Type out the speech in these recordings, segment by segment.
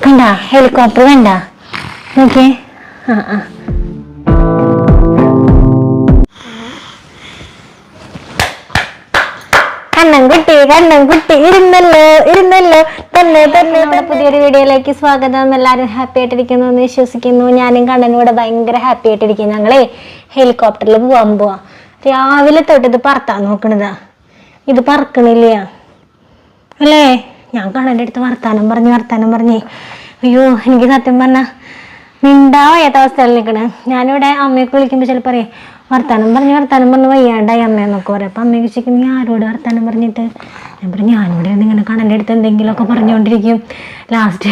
കണ്ട ഹെലികോപ്റ്റർ കണ്ട നോക്കിയേ. കണ്ണൻകുട്ടി ഇരുന്നല്ലോ തന്നെ നമ്മുടെ പുതിയൊരു വീഡിയോയിലേക്ക് സ്വാഗതം. എല്ലാവരും ഹാപ്പി ആയിട്ടിരിക്കുന്നു എന്ന് വിശ്വസിക്കുന്നു. ഞാനും കണ്ണനൂടെ ഭയങ്കര ഹാപ്പി ആയിട്ടിരിക്കുന്നു. ഞങ്ങളെ ഹെലികോപ്റ്ററിൽ പോവാ. രാവിലെ തൊട്ട് ഇത് പറത്താൻ നോക്കണതാ, ഇത് പറക്കണില്ല അല്ലേ. ഞാൻ കണ്ണൻ്റെ അടുത്ത് വർത്താനം പറഞ്ഞേ അയ്യോ എനിക്ക് സത്യം പറഞ്ഞ മിണ്ടാവാത്ത അവസ്ഥയിൽ നിൽക്കണേ. ഞാനിവിടെ അമ്മയൊക്കെ വിളിക്കുമ്പോൾ ചിലപ്പോൾ പറയും വർത്താനം പറഞ്ഞ് വയ്യാണ്ടായി അമ്മയെന്നൊക്കെ പറയും. അപ്പം അമ്മയൊക്കെ ചോദിക്കും നീ ആരോട് വർത്താനം പറഞ്ഞിട്ട്? ഞാൻ പറയും ഞാനിവിടെ ഇങ്ങനെ കണ്ണൻ്റെ അടുത്ത് എന്തെങ്കിലുമൊക്കെ പറഞ്ഞുകൊണ്ടിരിക്കും. ലാസ്റ്റ്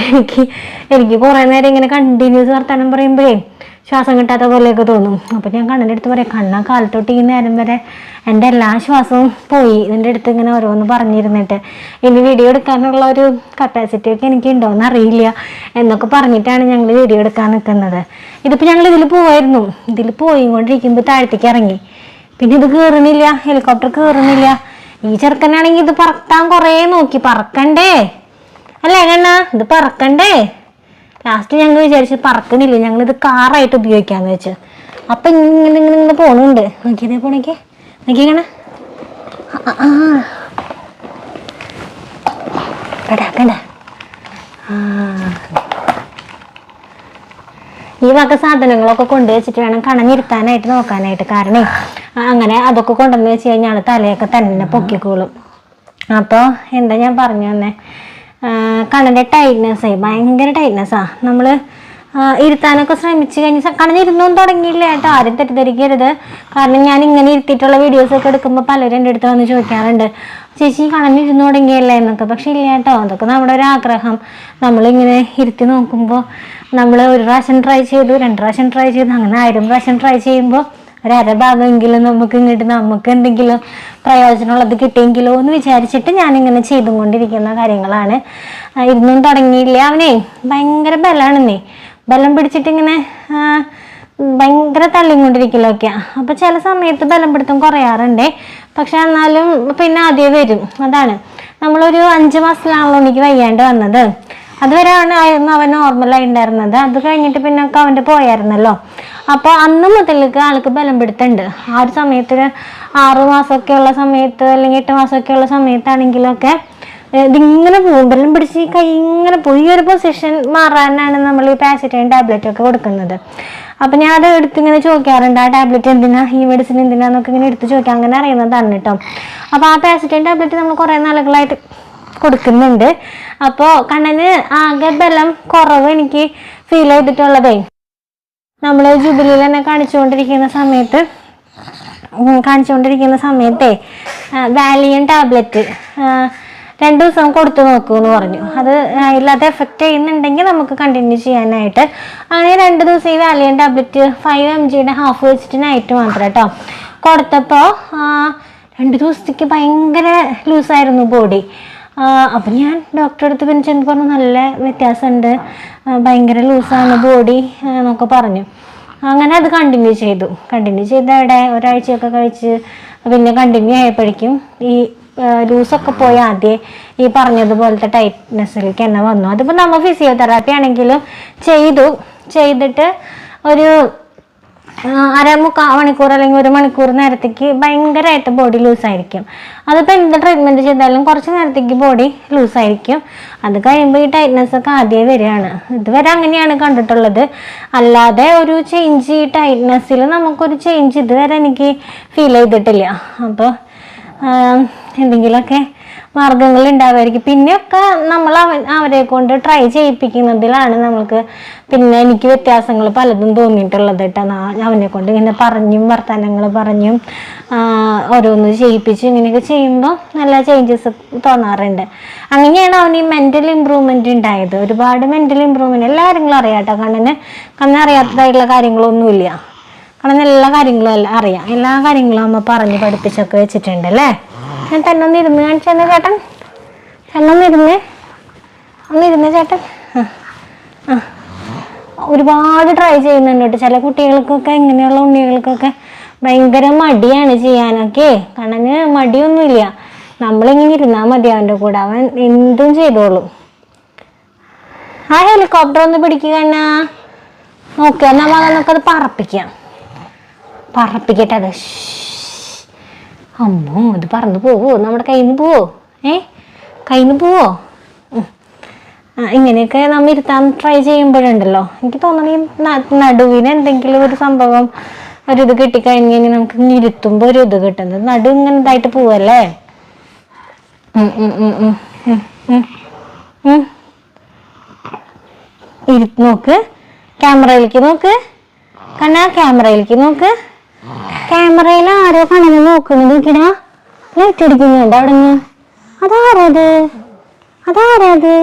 എനിക്ക് കുറേ നേരം ഇങ്ങനെ കണ്ടിന്യൂസ് വർത്താനം പറയുമ്പോഴേ ശ്വാസം കിട്ടാത്ത പോലെയൊക്കെ തോന്നും. അപ്പം ഞാൻ കണ്ണൻ്റെ അടുത്ത് പറയാം കണ്ണാ കാലത്തൊട്ട് ഈ നേരം വരെ എൻ്റെ എല്ലാ ശ്വാസവും പോയി ഇതിൻ്റെ അടുത്ത് ഇങ്ങനെ ഓരോന്ന് പറഞ്ഞിരുന്നിട്ട് ഇനി വീഡിയോ എടുക്കാനുള്ള ഒരു കപ്പാസിറ്റി ഒക്കെ എനിക്ക് ഉണ്ടോയെന്ന് അറിയില്ല എന്നൊക്കെ പറഞ്ഞിട്ടാണ് ഞങ്ങൾ വീഡിയോ എടുക്കാൻ നിൽക്കുന്നത്. ഇതിപ്പോൾ ഞങ്ങൾ ഇതിൽ പോയിക്കൊണ്ടിരിക്കുമ്പോൾ താഴത്തേക്ക് ഇറങ്ങി. പിന്നെ ഇത് കയറണില്ല, ഹെലികോപ്റ്റർ കയറുന്നില്ല. ഈ ചെറുക്കനാണെങ്കിൽ ഇത് പറക്കാൻ കുറേ നോക്കി, പറക്കണ്ടേ അല്ലേ കണ്ണ, ഇത് പറക്കണ്ടേ. ലാസ്റ്റ് ഞങ്ങൾ വിചാരിച്ച് പറക്കണില്ല, ഞങ്ങളിത് കാറായിട്ട് ഉപയോഗിക്കാന്ന് വെച്ച്. അപ്പം ഇങ്ങനെ പോണുണ്ട്. നോക്കിയതേ പോണേക്ക് നോക്കിക്കണ കണ്ട ഈ വക സാധനങ്ങളൊക്കെ കൊണ്ടുവച്ചിട്ട് വേണം കണഞ്ഞിരുത്താനായിട്ട് നോക്കാനായിട്ട്. കാരണം അങ്ങനെ അതൊക്കെ കൊണ്ടുവന്ന് വെച്ച് കഴിഞ്ഞാൽ തലയൊക്കെ തന്നെ പൊക്കിക്കോളും. അപ്പോൾ എന്താ ഞാൻ പറഞ്ഞു തന്നെ, കണ്ണൻ്റെ ടൈറ്റ്നെസ്സേ ഭയങ്കര ടൈറ്റ്നെസ്സാണ്. നമ്മൾ ഇരുത്താനൊക്കെ ശ്രമിച്ചു കഴിഞ്ഞാൽ കണ്ണഞ്ഞിരുന്നൊന്നും തുടങ്ങിയില്ല കേട്ടോ, ആരും തെറ്റിദ്ധരിക്കരുത്. കാരണം ഞാൻ ഇങ്ങനെ ഇരുത്തിയിട്ടുള്ള വീഡിയോസൊക്കെ എടുക്കുമ്പോൾ പലരും എൻ്റെ അടുത്ത് വന്ന് ചോദിക്കാറുണ്ട് ചേച്ചി കണ്ണഞ്ഞിരുന്ന് തുടങ്ങിയല്ലേ എന്നൊക്കെ. പക്ഷെ ഇല്ല കേട്ടോ, അതൊക്കെ നമ്മുടെ ഒരു ആഗ്രഹം. നമ്മളിങ്ങനെ ഇരുത്തി നോക്കുമ്പോൾ നമ്മൾ ഒരു പ്രാവശ്യം ട്രൈ ചെയ്തു, 2 പ്രാവശ്യം ട്രൈ ചെയ്തു, അങ്ങനെ 1000 പ്രാവശ്യം ട്രൈ ചെയ്യുമ്പോൾ ഒരര ഭാഗമെങ്കിലും നമുക്ക് എന്തെങ്കിലും പ്രയോജനമുള്ളത് കിട്ടിയെങ്കിലോ എന്ന് വിചാരിച്ചിട്ട് ഞാനിങ്ങനെ ചെയ്തുകൊണ്ടിരിക്കുന്ന കാര്യങ്ങളാണ്. ഇരുന്നും തുടങ്ങിയില്ല. അവനെ ഭയങ്കര ബലമാണെന്നേ, ബലം പിടിച്ചിട്ടിങ്ങനെ ഭയങ്കര തള്ളിക്കൊണ്ടിരിക്കലൊക്കെയാണ്. അപ്പോൾ ചില സമയത്ത് ബലം പിടുത്തം കുറയാറുണ്ട്, പക്ഷെ എന്നാലും പിന്നെ ആദ്യം വരും. അതാണ് നമ്മളൊരു 5 മാസത്തിലാണല്ലോ എനിക്ക് വയ്യാണ്ട് വന്നത്. അതുവരെ ആയിരുന്നു അവൻ നോർമലായി ഉണ്ടായിരുന്നത്. അത് കഴിഞ്ഞിട്ട് പിന്നെ ഒക്കെ അവൻ്റെ പോയായിരുന്നല്ലോ. അപ്പോൾ അന്ന് മുതലേക്ക് ആൾക്ക് ബലം പിടുത്തുണ്ട്. ആ ഒരു സമയത്ത് 6 മാസമൊക്കെ ഉള്ള സമയത്ത് അല്ലെങ്കിൽ 8 മാസമൊക്കെ ഉള്ള സമയത്താണെങ്കിലൊക്കെ ഇതിങ്ങനെ പോകും, ബലം പിടിച്ച് കൈ ഇങ്ങനെ പോയി. ഈ ഒരു പൊസിഷൻ മാറാനാണ് നമ്മൾ ഈ പാരസിറ്റമോൾ ടാബ്ലറ്റ് ഒക്കെ കൊടുക്കുന്നത്. അപ്പം ഞാൻ അത് എടുത്തിങ്ങനെ ചോദിക്കാറുണ്ട്, ആ ടാബ്ലറ്റ് എന്തിനാ, ഈ മെഡിസിൻ എന്തിനാന്നൊക്കെ ഇങ്ങനെ എടുത്ത് ചോദിക്കാം. അങ്ങനെ അറിയുന്നതാണ് കേട്ടോ. അപ്പോൾ ആ പാരസിറ്റമോൾ ടാബ്ലറ്റ് നമ്മൾ കുറേ നാളുകളായിട്ട് കൊടുക്കുന്നുണ്ട്. അപ്പോൾ കണ്ണന് ആകെ ബലം കുറവ് എനിക്ക് ഫീൽ ചെയ്തിട്ടുള്ളതേ, നമ്മൾ ജൂബിലിയിൽ തന്നെ കാണിച്ചുകൊണ്ടിരിക്കുന്ന സമയത്തെ വാലിയൻ ടാബ്ലറ്റ് 2 ദിവസം കൊടുത്തു നോക്കൂ എന്ന് പറഞ്ഞു. അത് ഇല്ലാത്ത എഫക്റ്റ് ചെയ്യുന്നുണ്ടെങ്കിൽ നമുക്ക് കണ്ടിന്യൂ ചെയ്യാനായിട്ട്. അങ്ങനെ 2 ദിവസം ഈ വാലിയൻ ടാബ്ലറ്റ് 5 mg ഹാഫ് വെച്ചിട്ട് നൈറ്റ് മാത്രം കേട്ടോ കൊടുത്തപ്പോൾ 2 ദിവസത്തേക്ക് ഭയങ്കര ലൂസായിരുന്നു ബോഡി. അപ്പം ഞാൻ ഡോക്ടറെ അടുത്ത് പിന്നെ ചെന്ന് പറഞ്ഞു നല്ല വ്യത്യാസമുണ്ട്, ഭയങ്കര ലൂസാണ് ബോഡി എന്നൊക്കെ പറഞ്ഞു. അങ്ങനെ അത് കണ്ടിന്യൂ ചെയ്ത് അവിടെ ഒരാഴ്ചയൊക്കെ കഴിച്ച് പിന്നെ കണ്ടിന്യൂ ആയപ്പോഴേക്കും ഈ ലൂസൊക്കെ പോയി ആദ്യം ഈ പറഞ്ഞതുപോലത്തെ ടൈറ്റ്നെസ്സിലേക്ക് തന്നെ വന്നു. അതിപ്പോൾ നമ്മൾ ഫിസിയോതെറാപ്പി ആണെങ്കിലും ചെയ്തിട്ട് ഒരു 1/4 മണിക്കൂർ അല്ലെങ്കിൽ 1 മണിക്കൂർ നേരത്തേക്ക് ഭയങ്കരമായിട്ട് ബോഡി ലൂസായിരിക്കും. അതിപ്പോൾ എന്ത് ട്രീറ്റ്മെൻറ്റ് ചെയ്താലും കുറച്ച് നേരത്തേക്ക് ബോഡി ലൂസായിരിക്കും. അത് കഴിയുമ്പോൾ ഈ ടൈറ്റ്നെസ്സൊക്കെ ആദ്യം വരികയാണ്. ഇതുവരെ അങ്ങനെയാണ് കണ്ടിട്ടുള്ളത്. അല്ലാതെ ഒരു ചേഞ്ച് ഈ ടൈറ്റ്നെസ്സിൽ നമുക്കൊരു ചേഞ്ച് ഇതുവരെ എനിക്ക് ഫീൽ ചെയ്തിട്ടില്ല. അപ്പോൾ എന്തെങ്കിലുമൊക്കെ മാർഗങ്ങൾ ഉണ്ടാവുമായിരിക്കും. പിന്നെയൊക്കെ നമ്മൾ അവരെ കൊണ്ട് ട്രൈ ചെയ്യിപ്പിക്കുന്നതിലാണ് നമ്മൾക്ക് പിന്നെ എനിക്ക് വ്യത്യാസങ്ങൾ പലതും തോന്നിയിട്ടുള്ളത് കേട്ടോ. അവനെ കൊണ്ട് ഇങ്ങനെ വർത്തമാനങ്ങൾ പറഞ്ഞും ഓരോന്ന് ചെയ്യിപ്പിച്ച് ഇങ്ങനെയൊക്കെ ചെയ്യുമ്പോൾ നല്ല ചേഞ്ചസ് തോന്നാറുണ്ട്. അങ്ങനെയാണ് അവന് ഈ മെൻ്റൽ ഇമ്പ്രൂവ്മെൻറ്റ് ഉണ്ടായത്. ഒരുപാട് മെൻ്റൽ ഇമ്പ്രൂവ്മെൻറ്റ് എല്ലാ കാര്യങ്ങളും അറിയാം കേട്ടോ. കണ്ണന് അറിയാത്തതായിട്ടുള്ള കാര്യങ്ങളൊന്നുമില്ല. കണ്ണന് എല്ലാ കാര്യങ്ങളും അറിയാം. എല്ലാ കാര്യങ്ങളും അമ്മ പറഞ്ഞ് പഠിപ്പിച്ചൊക്കെ വെച്ചിട്ടുണ്ട് അല്ലേ. ഞാൻ തന്നെ ഒന്ന് ഇരുന്ന് കാണിച്ചെന്നെ ചേട്ടൻ, ഒന്നിരുന്നേ ചേട്ടൻ. ഒരുപാട് ട്രൈ ചെയ്യുന്നുണ്ട് കേട്ടോ. ചില കുട്ടികൾക്കൊക്കെ ഇങ്ങനെയുള്ള ഉണ്ണികൾക്കൊക്കെ ഭയങ്കര മടിയാണ് ചെയ്യാനൊക്കെ. കണ്ണന് മടിയൊന്നുമില്ല, നമ്മളിങ്ങനെ ഇരുന്നാൽ മതി അവൻ്റെ കൂടെ, അവൻ എന്തും ചെയ്തോളും. ആ ഹെലികോപ്റ്റർ ഒന്ന് പിടിക്കുക കണ്ണാ. നോക്കുക നമുക്കത് പറപ്പിക്കട്ടെ അത്. അമ്മോ, ഇത് പറന്നു പോവോ? നമ്മുടെ കയ്യിൽ നിന്ന് പോവോ? കയ്യിൽ നിന്ന് പോവോ? ഇങ്ങനെയൊക്കെ നമ്മൾ ഇരുത്താൻ ട്രൈ ചെയ്യുമ്പോഴുണ്ടല്ലോ എനിക്ക് തോന്നണ ഈ നടുവിന് എന്തെങ്കിലും ഒരു സംഭവം ഒരിത് കിട്ടിക്കഴിഞ്ഞ് കഴിഞ്ഞാൽ നമുക്ക് ഇരുത്തുമ്പോൾ ഒരു ഇത് കിട്ടുന്നത്. നടു ഇങ്ങനെ ഇതായിട്ട് പോവല്ലേ. നോക്ക്, ക്യാമറയിലേക്ക് നോക്ക് കണ്ണാ, ക്യാമറയിലേക്ക് നോക്ക്. ക്യാമറയിൽ ആരോ കണ്ണനെ നോക്കുന്നത് നോക്കിടാ. ലൈറ്റ് അടിക്കുന്നുണ്ട് അവിടെ നിന്ന്. അതാരത്?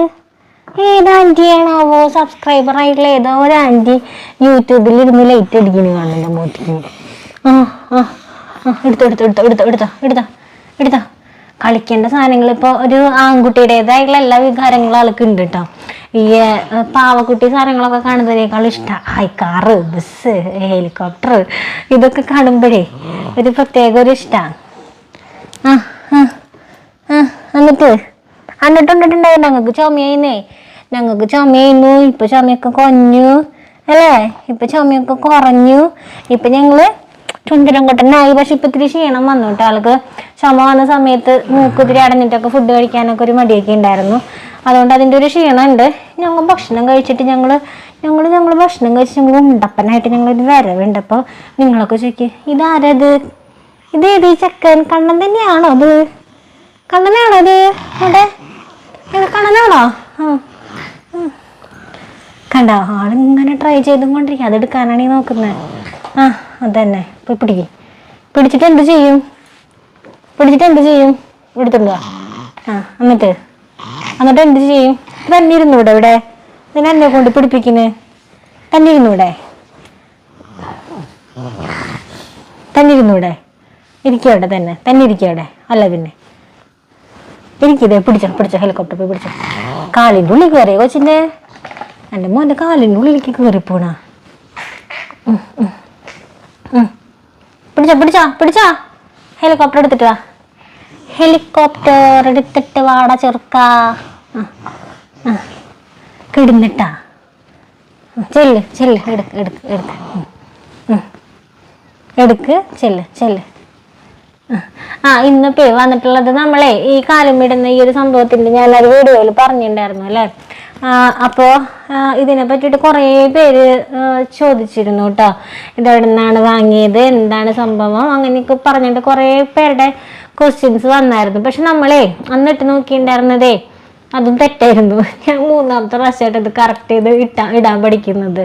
ഏത് ആൻറ്റിയാണാവോ? സബ്സ്ക്രൈബർ ആയിട്ടുള്ള ഏതോ ഒരു ആൻറ്റി യൂട്യൂബിൽ ഇരുന്ന് ലൈറ്റ് അടിക്കുന്നു കാണുന്നുണ്ട് മോട്ടിക്ക്. എടുത്തോ. കളിക്കേണ്ട സാധനങ്ങൾ ഇപ്പോൾ ഒരു ആൺകുട്ടിയുടേതായിട്ടുള്ള എല്ലാ വികാരങ്ങളും ആൾക്ക് ഉണ്ട് കേട്ടോ. ഈ പാവക്കുട്ടി സാധനങ്ങളൊക്കെ കാണുന്നതിനേക്കാളും ഇഷ്ടം കാറ്, ബസ്, ഹെലികോപ്റ്റർ ഇതൊക്കെ കാണുമ്പോഴേ ഒരു പ്രത്യേക ഒരു ഇഷ്ടമാണ്. എന്നിട്ടുണ്ടായി ഞങ്ങൾക്ക് ചുമയായിരുന്നു. ഇപ്പൊ ചുമയൊക്കെ കുറഞ്ഞു അല്ലേ? ഇപ്പൊ ചുമയൊക്കെ കുറഞ്ഞു. ഇപ്പൊ ഞങ്ങള് ചുണ്ടിരം കൊട്ടനായി. പക്ഷെ ഇപ്പൊ ഇത്തിരി ക്ഷീണം വന്നു കേട്ടോ ആൾക്ക്. ചുമ വന്ന സമയത്ത് മൂക്കുതിരി അടഞ്ഞിട്ടൊക്കെ ഫുഡ് കഴിക്കാനൊക്കെ ഒരു മടിയൊക്കെ ഉണ്ടായിരുന്നു. അതുകൊണ്ട് അതിൻ്റെ ഒരു ക്ഷീണമുണ്ട്. ഞങ്ങൾ ഭക്ഷണം കഴിച്ചിട്ട് ഞങ്ങള് ഭക്ഷണം കഴിച്ച് ഞങ്ങൾ ഉണ്ടപ്പനായിട്ട് ഞങ്ങളൊരു വരവുണ്ട്. അപ്പോൾ നിങ്ങളൊക്കെ ചോദിക്കുക, ഇതാരത്? ഇതേത് ചെക്കൻ? കണ്ണൻ തന്നെയാണോ അത്? കണ്ണനാണോ അത്? അവിടെ കണ്ണനാണോ? കണ്ടോ, ആളിങ്ങനെ ട്രൈ ചെയ്തുകൊണ്ടിരിക്കുക. അതെടുക്കാനാണ് ഈ നോക്കുന്നത്. അതന്നെ. പോയി പിടിച്ചിട്ട് എന്ത് ചെയ്യും? എടുത്തുണ്ടോ? എന്നിട്ട് എന്ത് ചെയ്യും? തന്നെ ഇരുന്നൂടെ ഇവിടെ? ഇതിനെ എന്നെ കൊണ്ട് പിടിപ്പിക്കുന്നേ? തന്നെ ഇരുന്നൂടെ? ഇരിക്കവിടെ തന്നെ ഇരിക്കവിടെ. അല്ല പിന്നെ ഇരിക്കതേ. പിടിച്ചോ ഹെലികോപ്റ്റർ പോയി പിടിച്ചോ. കാലിൻ്റെ ഉള്ളിൽ കയറിയ കൊച്ചിൻ്റെ, എൻ്റെ മോൻ്റെ കാലിൻ്റെ ഉള്ളിലേക്ക് കയറിപ്പോണ. പിടിച്ചോ. ഹെലികോപ്റ്റർ എടുത്തിട്ട് വാട ചെറുക്ക. കിടന്നിട്ടാ ചെല്ല് എടുക്ക് ചെല്ല്. ഇന്നിപ്പോ വന്നിട്ടുള്ളത് നമ്മളെ ഈ കാലുമിടുന്ന ഈ ഒരു സംഭവത്തിന്റെ ഞാനൊരു വീഡിയോയിൽ പറഞ്ഞിട്ടുണ്ടായിരുന്നു അല്ലേ. അപ്പോൾ ഇതിനെ പറ്റിയിട്ട് കുറേ പേര് ചോദിച്ചിരുന്നു കേട്ടോ. ഇതെവിടെ നിന്നാണ് വാങ്ങിയത്, എന്താണ് സംഭവം, അങ്ങനെയൊക്കെ പറഞ്ഞിട്ട് കുറേ പേരുടെ ക്വസ്റ്റ്യൻസ് വന്നായിരുന്നു. പക്ഷെ നമ്മളെ അന്നിട്ട് നോക്കിയിട്ടുണ്ടായിരുന്നതേ അതും തെറ്റായിരുന്നു. ഞാൻ 3ാമത്തെ പ്രാവശ്യമായിട്ട് ഇത് കറക്റ്റ് ചെയ്ത് ഇടാൻ പഠിക്കുന്നത്.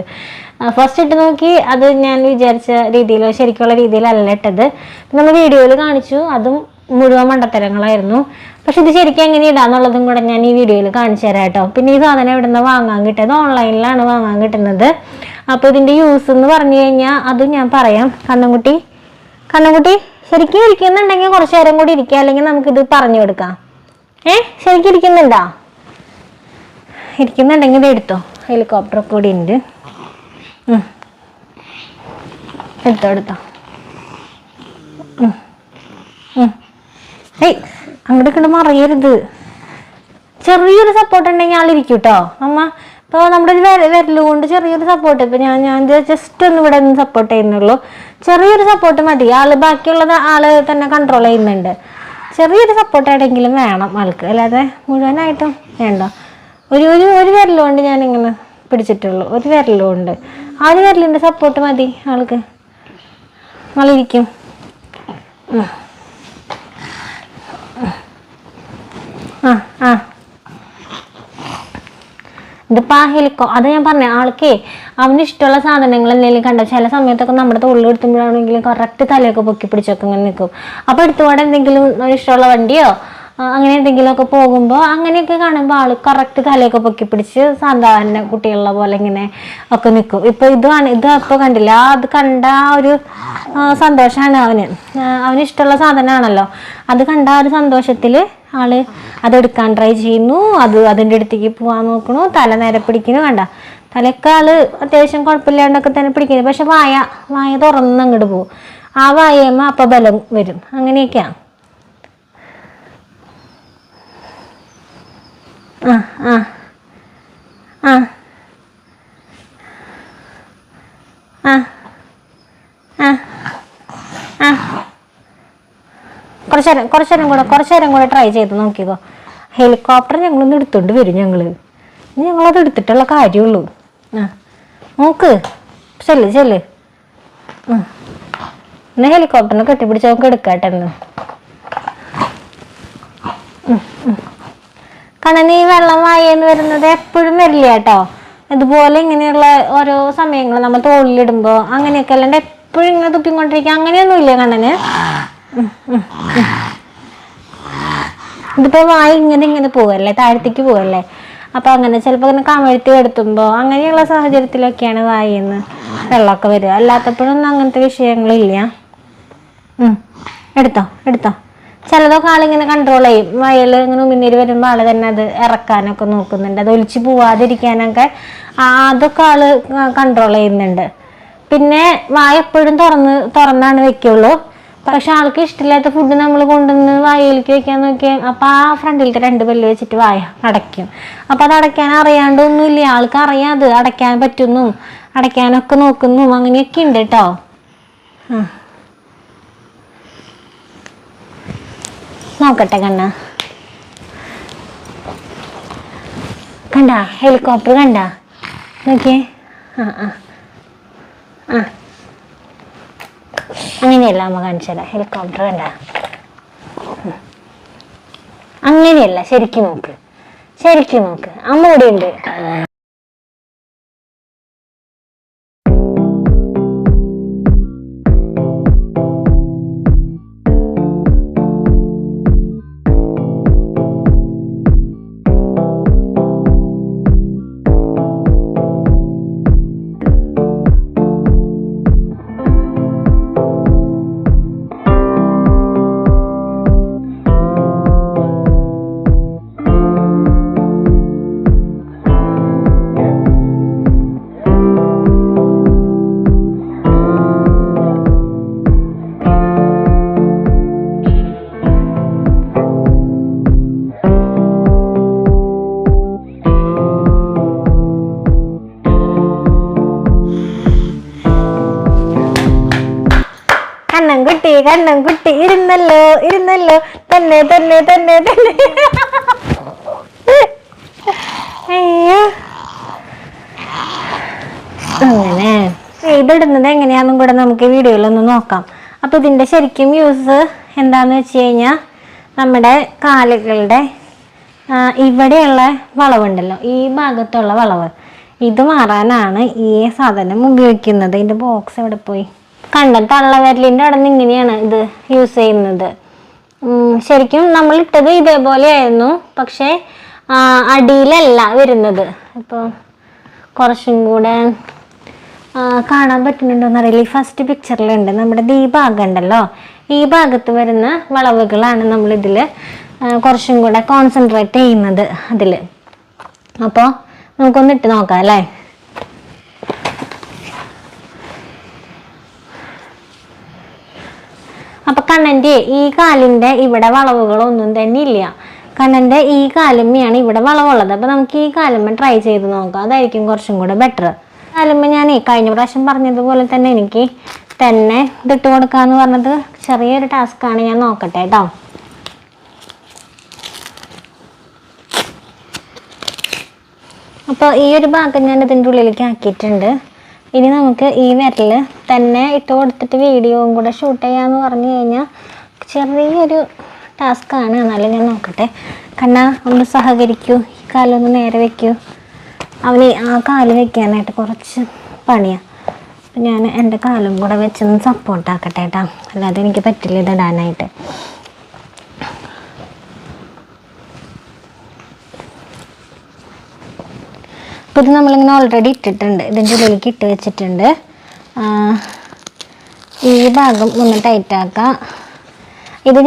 ഫസ്റ്റ് ഇട്ട് നോക്കി അത് ഞാൻ വിചാരിച്ച രീതിയിലോ ശരിക്കുള്ള രീതിയിലല്ല ഇട്ടത്. നമ്മൾ വീഡിയോയിൽ കാണിച്ചു, അതും മുഴുവൻ മണ്ടത്തരങ്ങളായിരുന്നു. പക്ഷെ ഇത് ശരിക്കും എങ്ങനെ ഇടാന്നുള്ളതും കൂടെ ഞാൻ ഈ വീഡിയോയിൽ കാണിച്ചു തരാം കേട്ടോ. പിന്നെ ഈ സാധനം എവിടെ നിന്ന് വാങ്ങാൻ കിട്ടുന്നത്? ഓൺലൈനിലാണ് വാങ്ങാൻ കിട്ടുന്നത്. അപ്പോൾ ഇതിൻ്റെ യൂസ് എന്ന് പറഞ്ഞു കഴിഞ്ഞാൽ അതും ഞാൻ പറയാം. കണ്ണൻകുട്ടി ശരിക്കും ഇരിക്കുന്നുണ്ടെങ്കിൽ കുറച്ച് നേരം കൂടി ഇരിക്കുക, അല്ലെങ്കിൽ നമുക്കിത് പറഞ്ഞു കൊടുക്കാം. ശരിക്കും ഇരിക്കുന്നുണ്ടെങ്കിൽ ഇത് എടുത്തോ. ഹെലികോപ്റ്റർ കൂടി ഉണ്ട്. എടുത്തോ. അങ്ങോട്ട് മറിയരുത്. ചെറിയൊരു സപ്പോർട്ട് ഉണ്ടെങ്കിൽ ആളിരിക്കും കേട്ടോ. ഇപ്പോൾ നമ്മുടെ ഒരു വിരലുകൊണ്ട് ചെറിയൊരു സപ്പോർട്ട്, ഇപ്പം ഞാൻ ജസ്റ്റ് ഒന്ന് ഇവിടെ നിന്ന് സപ്പോർട്ട് ചെയ്യുന്നുള്ളൂ. ചെറിയൊരു സപ്പോർട്ട് മതി. ബാക്കിയുള്ളത് ആള് തന്നെ കൺട്രോൾ ചെയ്യുന്നുണ്ട്. ചെറിയൊരു സപ്പോർട്ടായിട്ടെങ്കിലും വേണം ആൾക്ക്, അല്ലാതെ മുഴുവനായിട്ടും വേണ്ട. ഒരു വിരലുകൊണ്ട് ഞാനിങ്ങനെ പിടിച്ചിട്ടുള്ളൂ. ഒരു വിരലുകൊണ്ട് ആ ഒരു വിരലിൻ്റെ സപ്പോർട്ട് മതി ആൾക്ക്. ആളിരിക്കും. ഇതിപ്പോൾ അത് ഞാൻ പറഞ്ഞ ആൾക്കേ അവന് ഇഷ്ടമുള്ള സാധനങ്ങൾ എന്തെങ്കിലും കണ്ട ചില സമയത്തൊക്കെ നമ്മുടെ തോളിൽ എടുത്തുമ്പോഴാണെങ്കിലും കറക്റ്റ് തലയൊക്കെ പൊക്കി പിടിച്ചൊക്കെ ഇങ്ങനെ നിൽക്കും. അപ്പോൾ എടുത്തുപാടെ എന്തെങ്കിലും ഇഷ്ടമുള്ള വണ്ടിയോ അങ്ങനെ എന്തെങ്കിലുമൊക്കെ പോകുമ്പോൾ അങ്ങനെയൊക്കെ കാണുമ്പോൾ ആൾ കറക്റ്റ് തലയൊക്കെ പൊക്കി പിടിച്ച് സാധാരണ കുട്ടികളുടെ പോലെ ഇങ്ങനെ ഒക്കെ നിൽക്കും. ഇത് അപ്പോൾ കണ്ടില്ല, അത് കണ്ട ഒരു സന്തോഷമാണ് അവന് ഇഷ്ടമുള്ള സാധനമാണല്ലോ. അത് കണ്ട ആ ഒരു സന്തോഷത്തിൽ ആള് അതെടുക്കാൻ ട്രൈ ചെയ്യുന്നു. അതിൻ്റെ അടുത്തേക്ക് പോകാൻ നോക്കണു, തല നേരെ പിടിക്കുന്നു. കണ്ട തലയൊക്കെ ആള് അത്യാവശ്യം കുഴപ്പമില്ലാണ്ടൊക്കെ തന്നെ പിടിക്കുന്നു. പക്ഷെ വായ തുറന്ന് അങ്ങോട്ട് പോകും. ആ വായമ്മ അപ്പം ബലം വരും. അങ്ങനെയൊക്കെയാണ്. ആ കുറച്ചു നേരം കൂടെ ട്രൈ ചെയ്ത് നോക്കിക്കോ. ഹെലികോപ്റ്റർ ഞങ്ങളൊന്ന് എടുത്തോണ്ട് വരും. ഞങ്ങളത് എടുത്തിട്ടുള്ള കാര്യമുള്ളൂ. ആ നോക്ക്, ചെല്ല്. എന്നാ ഹെലികോപ്റ്ററിനെ കെട്ടിപ്പിടിച്ച് നമുക്ക് എടുക്കാട്ടെന്ന്. കാരണം ഈ വെള്ളം വായെന്ന് വരുന്നത് എപ്പോഴും വരില്ല കേട്ടോ. ഇതുപോലെ ഇങ്ങനെയുള്ള ഓരോ സമയങ്ങൾ നമ്മൾ തോളിലിടുമ്പോൾ അങ്ങനെയൊക്കെ അല്ലാണ്ട് എപ്പോഴും ഇങ്ങനെ തുപ്പിക്കൊണ്ടിരിക്കുക അങ്ങനെയൊന്നും ഇല്ല കണ്ണന്. ഇതിപ്പോൾ വായ ഇങ്ങനെ പോവല്ലേ, താഴത്തേക്ക് പോവല്ലേ. അപ്പം അങ്ങനെ ചിലപ്പോൾ ഇങ്ങനെ കമഴ്ത്തി എടുത്തുമ്പോൾ അങ്ങനെയുള്ള സാഹചര്യത്തിലൊക്കെയാണ് വായിന്ന് വെള്ളമൊക്കെ വരിക. അല്ലാത്തപ്പോഴൊന്നും അങ്ങനത്തെ വിഷയങ്ങളില്ല. എടുത്തോ. ചിലതൊക്കെ ആളിങ്ങനെ കൺട്രോൾ ചെയ്യും. വയൽ ഇങ്ങനെ ഉമിനീര് വരുമ്പോൾ ആള് തന്നെ അത് ഇറക്കാനൊക്കെ നോക്കുന്നുണ്ട്. അത് ഒലിച്ച് പോവാതിരിക്കാനൊക്കെ അതൊക്കെ ആള് കൺട്രോൾ ചെയ്യുന്നുണ്ട്. പിന്നെ വായ എപ്പോഴും തുറന്നാണ് വെക്കുള്ളൂ. പക്ഷെ ആൾക്ക് ഇഷ്ടമില്ലാത്ത ഫുഡ് നമ്മൾ കൊണ്ടുവന്ന് വായയിലേക്ക് വെക്കാൻ നോക്കിയാൽ അപ്പം ആ ഫ്രണ്ടിലത്തെ 2 പല്ല് വെച്ചിട്ട് വായ അടയ്ക്കും. അപ്പം അത് അടയ്ക്കാൻ അറിയാണ്ടൊന്നുമില്ല. ആൾക്ക് അറിയാം അത് അടയ്ക്കാൻ പറ്റുന്നു, അടയ്ക്കാനൊക്കെ നോക്കുന്നു, അങ്ങനെയൊക്കെ ഉണ്ട് കേട്ടോ. നോക്കട്ടെ കണ്ട ഹെലികോപ്റ്റർ നോക്കിയേ. അങ്ങനെയല്ല അമ്മ കാണിച്ചല്ല. ഹെലികോപ്റ്റർ അങ്ങനെയല്ല, ശരിക്കും നോക്ക്. അമ്മ ഇവിടെ ഉണ്ട്. കണ്ണം കുട്ടി ഇരുന്നല്ലോ തന്നെ. അയ്യോ, അങ്ങനെ ഇതിടുന്നത് എങ്ങനെയാന്നും കൂടെ നമുക്ക് വീഡിയോയിലൊന്ന് നോക്കാം. അപ്പൊ ഇതിന്റെ ശരിക്കും യൂസ് എന്താന്ന് വെച്ച് കഴിഞ്ഞാൽ നമ്മുടെ കാലുകളുടെ ഇവിടെയുള്ള വളവുണ്ടല്ലോ, ഈ ഭാഗത്തുള്ള വളവ്, ഇത് മാറാനാണ് ഈ സാധനം ഉപയോഗിക്കുന്നത്. ഇതിന്റെ ബോക്സ് എവിടെ പോയി? തള്ളവിരലിൻ്റെ അവിടെ നിന്ന് ഇങ്ങനെയാണ് ഇത് യൂസ് ചെയ്യുന്നത്. ശരിക്കും നമ്മൾ ഇട്ടത് ഇതേപോലെയായിരുന്നു, പക്ഷേ അടിയിലല്ല വരുന്നത്. ഇപ്പോൾ കുറച്ചും കൂടെ കാണാൻ പറ്റുന്നുണ്ടോയെന്ന് അറിയില്ല. ഈ ഫസ്റ്റ് പിക്ചറിലുണ്ട് നമ്മുടെ ഈ ഭാഗം ഉണ്ടല്ലോ, ഈ ഭാഗത്ത് വരുന്ന വളവുകളാണ് നമ്മളിതിൽ കുറച്ചും കൂടെ കോൺസെൻട്രേറ്റ് ചെയ്യുന്നത് അതിൽ. അപ്പോൾ നമുക്കൊന്ന് ഇട്ട് നോക്കാം അല്ലേ. അപ്പൊ കണ്ണൻ്റെ ഈ കാലിൻ്റെ ഇവിടെ വളവുകളൊന്നും തന്നെ ഇല്ല. കണ്ണൻ്റെ ഈ കാലുമ്മയാണ് ഇവിടെ വളവുള്ളത്. അപ്പൊ നമുക്ക് ഈ കാലുമ്മ ട്രൈ ചെയ്ത് നോക്കാം, അതായിരിക്കും കുറച്ചും കൂടെ ബെറ്റർ. കാലുമ്മ ഞാൻ കഴിഞ്ഞ പ്രാവശ്യം പറഞ്ഞതുപോലെ തന്നെ എനിക്ക് തന്നെ ഇതിട്ട് കൊടുക്കാന്ന് പറഞ്ഞത് ചെറിയൊരു ടാസ്ക്കാണ്. ഞാൻ നോക്കട്ടെ കേട്ടോ. അപ്പോൾ ഈ ഒരു ഭാഗം ഞാൻ ഇതിൻ്റെ ഉള്ളിലേക്ക് ആക്കിയിട്ടുണ്ട്. ഇനി നമുക്ക് ഈ വിരൽ തന്നെ ഇട്ട് കൊടുത്തിട്ട് വീഡിയോയും കൂടെ ഷൂട്ട് ചെയ്യാമെന്ന് പറഞ്ഞു കഴിഞ്ഞാൽ ചെറിയൊരു ടാസ്ക്കാണ്. എന്നാലും ഞാൻ നോക്കട്ടെ. കണ്ണാ ഒന്ന് സഹകരിക്കൂ, ഈ കാലൊന്ന് നേരെ വെക്കൂ. അവന് ആ കാല് വെക്കാനായിട്ട് കുറച്ച് പണിയാണ്. അപ്പം ഞാൻ എൻ്റെ കാലും കൂടെ വെച്ചൊന്ന് സപ്പോർട്ടാക്കട്ടെ കേട്ടോ, അല്ലാതെ എനിക്ക് പറ്റില്ല ഇതിടാനായിട്ട്. അപ്പോൾ ഇത് നമ്മളിങ്ങനെ ഓൾറെഡി ഇട്ടിട്ടുണ്ട്, ഇതിൻ്റെ ഉള്ളിലേക്ക് ഇട്ട് വെച്ചിട്ടുണ്ട്. ഈ ഭാഗം ഒന്ന് ടൈറ്റാക്കാം. ഇത്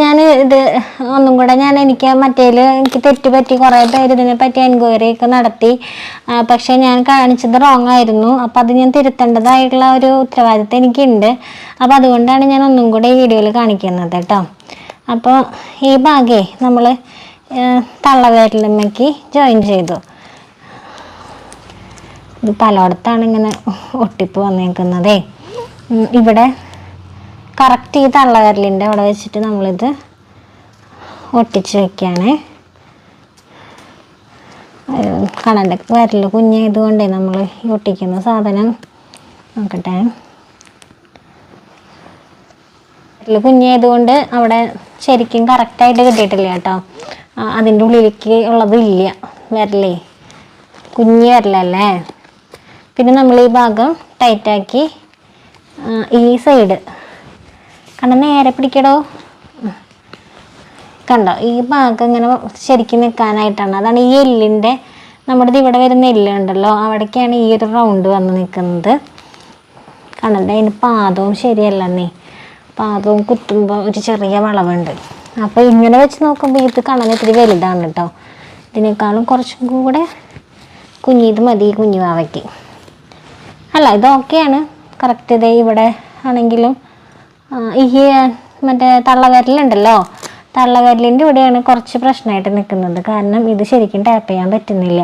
ഒന്നും കൂടെ എനിക്ക് എനിക്ക് തെറ്റുപറ്റി, കുറേ പേര് ഇതിനെപ്പറ്റി എൻക്വയറി ഒക്കെ നടത്തി. പക്ഷേ ഞാൻ കാണിച്ചത് റോങ് ആയിരുന്നു. അപ്പം അത് ഞാൻ തിരുത്തേണ്ടതായിട്ടുള്ള ഒരു ഉത്തരവാദിത്തം എനിക്കുണ്ട്. അപ്പോൾ അതുകൊണ്ടാണ് ഞാൻ ഒന്നും കൂടെ ഈ വീഡിയോയിൽ കാണിക്കുന്നത് കേട്ടോ. അപ്പോൾ ഈ ഭാഗേ നമ്മൾ തള്ളവിരലിന്മേക്ക് ജോയിൻ ചെയ്തു. ഇത് പലയിടത്താണ് ഇങ്ങനെ ഒട്ടിപ്പ് വന്നേക്കുന്നതേ. ഇവിടെ കറക്റ്റ് ഈ തള്ളവിരലിൻ്റെ അവിടെ വെച്ചിട്ട് നമ്മളിത് ഒട്ടിച്ച് വയ്ക്കുകയാണേ. കണ്ണൻ്റെ വിരൽ കുഞ്ഞായതുകൊണ്ടേ നമ്മൾ ഈ ഒട്ടിക്കുന്ന സാധനം നോക്കട്ടെ. വിരൽ കുഞ്ഞായതുകൊണ്ട് അവിടെ ശരിക്കും കറക്റ്റായിട്ട് കിട്ടിയിട്ടില്ല കേട്ടോ. അതിൻ്റെ ഉള്ളിലേക്ക് ഉള്ളത് ഇല്ല, വിരലേ കുഞ്ഞ് വിരലല്ലേ. പിന്നെ നമ്മൾ ഈ ഭാഗം ടൈറ്റാക്കി ഈ സൈഡ് കണ്ട നേരെ പിടിക്കടോ, കണ്ടോ ഈ ഭാഗം ഇങ്ങനെ ശരിക്കും നിൽക്കാനായിട്ടാണ്. അതാണ് ഈ എല്ലിൻ്റെ നമ്മുടെ ഇവിടെ വരുന്ന എല്ലുണ്ടല്ലോ, അവിടേക്കാണ് ഈ ഒരു റൗണ്ട് വന്ന് നിൽക്കുന്നത്. കണ്ടോ അതിന് പാദവും ശരിയല്ലെന്നേ, പാദവും കുത്തുമ്പോൾ ഒരു ചെറിയ വളവുണ്ട്. അപ്പോൾ ഇങ്ങനെ വെച്ച് നോക്കുമ്പോൾ ഇത് കാണാൻ ഇത്തിരി വലുതാണ് കേട്ടോ. ഇതിനേക്കാളും കുറച്ചും കൂടെ കുഞ്ഞിത് മതി കുഞ്ഞു വാവയ്ക്ക്. അല്ല ഇത് ഓക്കെയാണ്, കറക്റ്റ്. ഇതേ ഇവിടെ ആണെങ്കിലും ഈ മറ്റേ തള്ളവിരലുണ്ടല്ലോ, തള്ളവിരലിൻ്റെ ഇവിടെയാണ് കുറച്ച് പ്രശ്നമായിട്ട് നിൽക്കുന്നത്. കാരണം ഇത് ശരിക്കും ടാപ്പ് ചെയ്യാൻ പറ്റുന്നില്ല.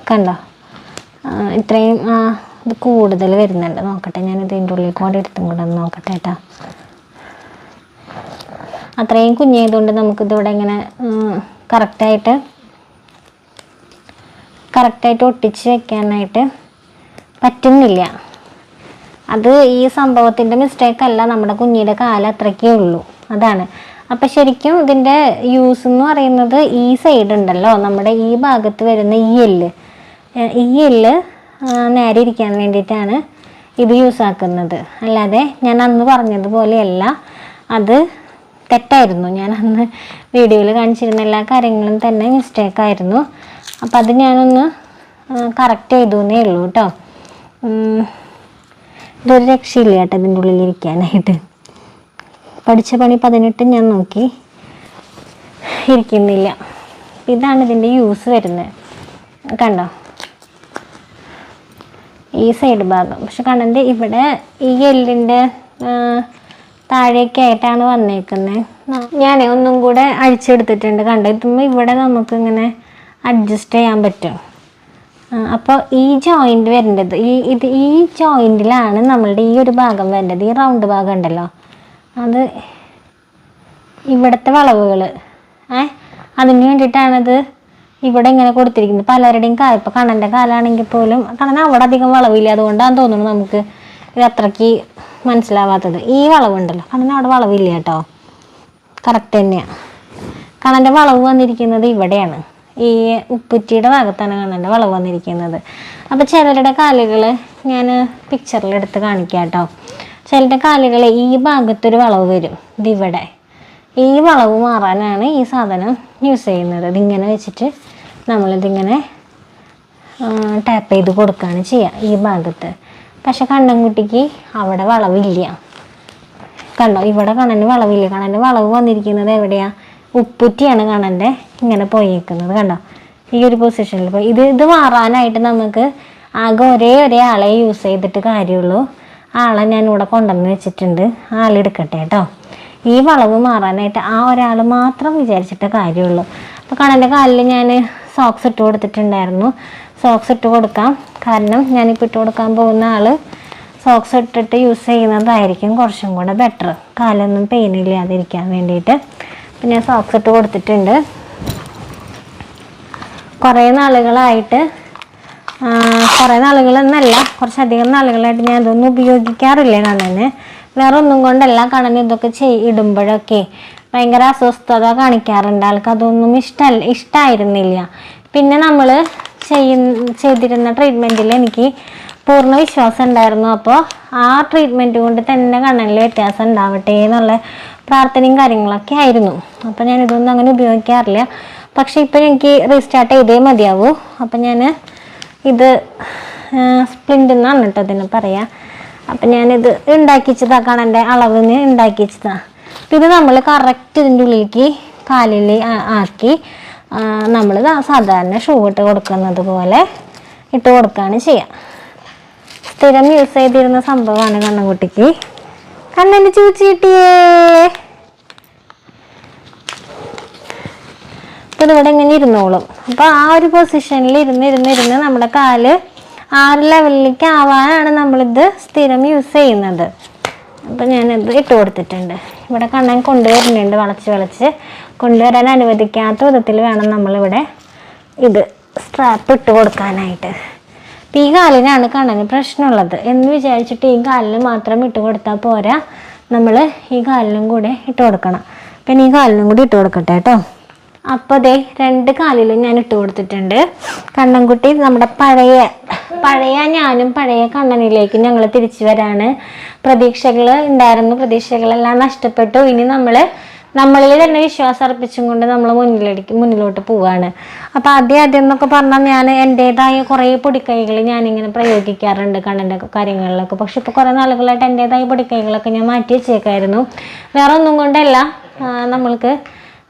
കണ്ടോ ഇത്രയും ഇത് കൂടുതൽ വരുന്നുണ്ട്. നോക്കട്ടെ, ഞാൻ ഇതിൻ്റെ ഉള്ളിൽ കൂടെ എടുത്തും കൂടെ ഒന്ന് നോക്കട്ടെ കേട്ടോ. അത്രയും കുഞ്ഞായതുകൊണ്ട് നമുക്കിതിവിടെ ഇങ്ങനെ കറക്റ്റായിട്ട് ഒട്ടിച്ച് വയ്ക്കാനായിട്ട് പറ്റുന്നില്ല. അത് ഈ സംഭവത്തിൻ്റെ മിസ്റ്റേക്ക് അല്ല, നമ്മുടെ കുഞ്ഞിയുടെ കാലം അത്രയ്ക്കേ ഉള്ളൂ, അതാണ്. അപ്പം ശരിക്കും ഇതിൻ്റെ യൂസ് എന്ന് പറയുന്നത് ഈ സൈഡ് ഉണ്ടല്ലോ, നമ്മുടെ ഈ ഭാഗത്ത് വരുന്ന ഈ എല്ല് നേരെ ഇരിക്കാൻ വേണ്ടിയിട്ടാണ് ഇത് യൂസ് ആക്കുന്നത്. അല്ലാതെ ഞാൻ അന്ന് പറഞ്ഞതുപോലെയല്ല, അത് തെറ്റായിരുന്നു. ഞാൻ അന്ന് വീഡിയോയിൽ കാണിച്ചിരുന്ന എല്ലാ കാര്യങ്ങളും തന്നെ മിസ്റ്റേക്കായിരുന്നു. അപ്പം അത് ഞാനൊന്ന് കറക്റ്റ് ചെയ്തു എന്നേ ഉള്ളൂ കേട്ടോ. ഇതൊരു രക്ഷയില്ല കേട്ടോ ഇതിൻ്റെ ഉള്ളിലിരിക്കാനായിട്ട്. പഠിച്ച പണി 18 ഞാൻ നോക്കി, ഇരിക്കുന്നില്ല. ഇതാണ് ഇതിൻ്റെ യൂസ് വരുന്നത്. കണ്ടോ ഈ സൈഡ് ഭാഗം. പക്ഷെ കണ്ണൻ്റെ ഇവിടെ ഈ എല്ലിൻ്റെ താഴേക്ക് ആയിട്ടാണ് വന്നേക്കുന്നത്. ഞാൻ ഒന്നും കൂടെ അഴിച്ചെടുത്തിട്ടുണ്ട്. കണ്ടോ ഇതുമ്പോൾ ഇവിടെ നമുക്കിങ്ങനെ അഡ്ജസ്റ്റ് ചെയ്യാൻ പറ്റും. അപ്പോൾ ഈ ജോയിൻ്റ് വരേണ്ടത് ഈ ജോയിൻറ്റിലാണ് നമ്മളുടെ ഈ ഒരു ഭാഗം വരേണ്ടത്. ഈ റൗണ്ട് ഭാഗം ഉണ്ടല്ലോ, അത് ഇവിടുത്തെ വളവുകൾ അതിന് വേണ്ടിയിട്ടാണത് ഇവിടെ ഇങ്ങനെ കൊടുത്തിരിക്കുന്നത്. പലരുടെയും കാലം, ഇപ്പോൾ കണ്ണൻ്റെ കാലാണെങ്കിൽ പോലും കണ്ണൻ അവിടെ അധികം വളവില്ല, അതുകൊണ്ടാണ് തോന്നുന്നു നമുക്ക് ഇത് അത്രയ്ക്ക് മനസ്സിലാവാത്തത്. ഈ വളവുണ്ടല്ലോ, കണ്ണൻ അവിടെ വളവില്ല കേട്ടോ, കറക്റ്റ് തന്നെയാണ്. കണ്ണൻ്റെ വളവ് വന്നിരിക്കുന്നത് ഇവിടെയാണ്, ഈ ഉപ്പുറ്റിയുടെ ഭാഗത്താണ് കണ്ണൻ്റെ വളവ് വന്നിരിക്കുന്നത്. അപ്പോൾ ചിലരുടെ കാലുകൾ ഞാൻ പിക്ചറിലെടുത്ത് കാണിക്കാം കേട്ടോ. ചിലരുടെ കാലുകൾ ഈ ഭാഗത്തൊരു വളവ് വരും, ഇതിവിടെ. ഈ വളവ് മാറാനാണ് ഈ സാധനം യൂസ് ചെയ്യുന്നത്. ഇതിങ്ങനെ വെച്ചിട്ട് നമ്മളിതിങ്ങനെ ടാപ്പ് ചെയ്ത് കൊടുക്കുകയാണ് ചെയ്യുക ഈ ഭാഗത്ത്. പക്ഷെ കണ്ണൻകുട്ടിക്ക് അവിടെ വളവില്ല. കണ്ടോ ഇവിടെ കണ്ണന് വളവില്ല. കണ്ണൻ്റെ വളവ് വന്നിരിക്കുന്നത് എവിടെയാണ്? ഉപ്പുറ്റിയാണ് കണ്ണൻ്റെ ഇങ്ങനെ പോയിരിക്കുന്നത്. കണ്ടോ ഈ ഒരു പൊസിഷനിൽ പോയി. ഇത് മാറാനായിട്ട് നമുക്ക് ആകെ ഒരേ ആളെ യൂസ് ചെയ്തിട്ട് കാര്യമുള്ളൂ. ആളെ ഞാൻ ഇവിടെ കൊണ്ടുവന്ന് വെച്ചിട്ടുണ്ട്, ആളെടുക്കട്ടെ കേട്ടോ. ഈ വളവ് മാറാനായിട്ട് ആ ഒരാൾ മാത്രം വിചാരിച്ചിട്ട് കാര്യമുള്ളൂ. അപ്പോൾ കണ്ണൻ്റെ കാലിൽ ഞാൻ സോക്സ് ഇട്ട് കൊടുത്തിട്ടുണ്ടായിരുന്നു. സോക്സ് ഇട്ട് കൊടുക്കാം, കാരണം ഞാനിപ്പോൾ ഇട്ട് കൊടുക്കാൻ പോകുന്ന ആൾ സോക്സ് ഇട്ടിട്ട് യൂസ് ചെയ്യുന്നതായിരിക്കും കുറച്ചും കൂടെ ബെറ്റർ, കാലൊന്നും പെയിൻ ഇല്ലാതിരിക്കാൻ വേണ്ടിയിട്ട്. അപ്പം ഞാൻ സോക്സ് ഇട്ട് കൊടുത്തിട്ടുണ്ട്. കുറേ നാളുകളെന്നല്ല, കുറച്ചധികം നാളുകളായിട്ട് ഞാൻ ഇതൊന്നും ഉപയോഗിക്കാറില്ല കണ്ണന്. വേറെ ഒന്നും കൊണ്ടല്ല, കണ്ണന് ഇതൊക്കെ ഇടുമ്പോഴൊക്കെ ഭയങ്കര അസ്വസ്ഥത കാണിക്കാറുണ്ട്. ആൾക്ക് അതൊന്നും ഇഷ്ടമായിരുന്നില്ല. പിന്നെ നമ്മൾ ചെയ്തിരുന്ന ട്രീറ്റ്മെൻറ്റിൽ എനിക്ക് പൂർണ്ണ വിശ്വാസം ഉണ്ടായിരുന്നു. അപ്പോൾ ആ ട്രീറ്റ്മെൻറ്റ് കൊണ്ട് തന്നെ കണ്ണനിൽ വ്യത്യാസം ഉണ്ടാവട്ടെ എന്നുള്ള പ്രാർത്ഥനയും കാര്യങ്ങളൊക്കെ ആയിരുന്നു. അപ്പോൾ ഞാനിതൊന്നും അങ്ങനെ ഉപയോഗിക്കാറില്ല. പക്ഷേ ഇപ്പോൾ എനിക്ക് റീസ്റ്റാർട്ട് ചെയ്തേ മതിയാവൂ. അപ്പം ഞാൻ ഇത് സ്പ്ലിൻ്റ് എന്നാണ് കേട്ടോ ഇതിന് പറയാം. അപ്പം ഞാനിത് ഉണ്ടാക്കിച്ചതാണ്, കണ്ണൻ്റെ അളവിന് ഉണ്ടാക്കിച്ചതാണ്. ഇത് നമ്മൾ കറക്റ്റ് ഇതിൻ്റെ ഉള്ളിലേക്ക് കാലിൽ ആക്കി നമ്മൾ സാധാരണ ഷൂ ഇട്ട് കൊടുക്കുന്നത് പോലെ ഇട്ട് കൊടുക്കുകയാണ് ചെയ്യുക. സ്ഥിരം യൂസ് ചെയ്തിരുന്ന സംഭവമാണ് കണ്ണൻകുട്ടിക്ക്. കണ്ണൻ്റെ ചൂച്ചി കിട്ടിയേ. അപ്പോൾ ഇതിവിടെ ഇങ്ങനെ ഇരുന്നോളും. അപ്പോൾ ആ ഒരു പൊസിഷനിൽ ഇരുന്ന് നമ്മുടെ കാല് ആ ഒരു ലെവലിലേക്ക് ആവാനാണ് നമ്മളിത് സ്ഥിരം യൂസ് ചെയ്യുന്നത്. അപ്പം ഞാനിത് ഇട്ട് കൊടുത്തിട്ടുണ്ട്. ഇവിടെ കണ്ണൻ കൊണ്ടുവരുന്നുണ്ട് വളച്ച് കൊണ്ടുവരാൻ അനുവദിക്കാത്ത വിധത്തിൽ വേണം നമ്മളിവിടെ ഇത് സ്ട്രാപ്പ് ഇട്ട് കൊടുക്കാനായിട്ട്. ഈ കാലിനാണ് കണ്ണന് പ്രശ്നമുള്ളത് എന്ന് വിചാരിച്ചിട്ട് ഈ കാലിന് മാത്രം ഇട്ട് കൊടുത്താൽ പോരാ, നമ്മൾ ഈ കാലിനും കൂടെ ഇട്ട് കൊടുക്കണം. പിന്നെ ഈ കാലിനും കൂടി ഇട്ട് കൊടുക്കട്ടെ കേട്ടോ. അപ്പോൾ ദേ 2 കാലിലും ഞാൻ ഇട്ട് കൊടുത്തിട്ടുണ്ട്. കണ്ണൻകുട്ടി നമ്മുടെ പഴയ ഞാനും പഴയ കണ്ണനിലേക്ക് ഞങ്ങൾ തിരിച്ചു വരാണ്. പ്രതീക്ഷകൾ ഉണ്ടായിരുന്നു, പ്രതീക്ഷകളെല്ലാം നഷ്ടപ്പെട്ടു. ഇനി നമ്മളിൽ തന്നെ വിശ്വാസം അർപ്പിച്ചും കൊണ്ട് നമ്മൾ മുന്നിലോട്ട് പോവാണ്. അപ്പോൾ ആദ്യം എന്നൊക്കെ പറഞ്ഞാൽ ഞാൻ എൻ്റേതായ കുറേ പൊടിക്കൈകൾ ഞാനിങ്ങനെ പ്രയോഗിക്കാറുണ്ട് കണ്ണൻ്റെ കാര്യങ്ങളിലൊക്കെ. പക്ഷെ ഇപ്പോൾ കുറേ നാളുകളായിട്ട് എൻ്റേതായ പൊടിക്കൈകളൊക്കെ ഞാൻ മാറ്റി വെച്ചേക്കായിരുന്നു. വേറെ ഒന്നും കൊണ്ടല്ല, നമ്മൾക്ക്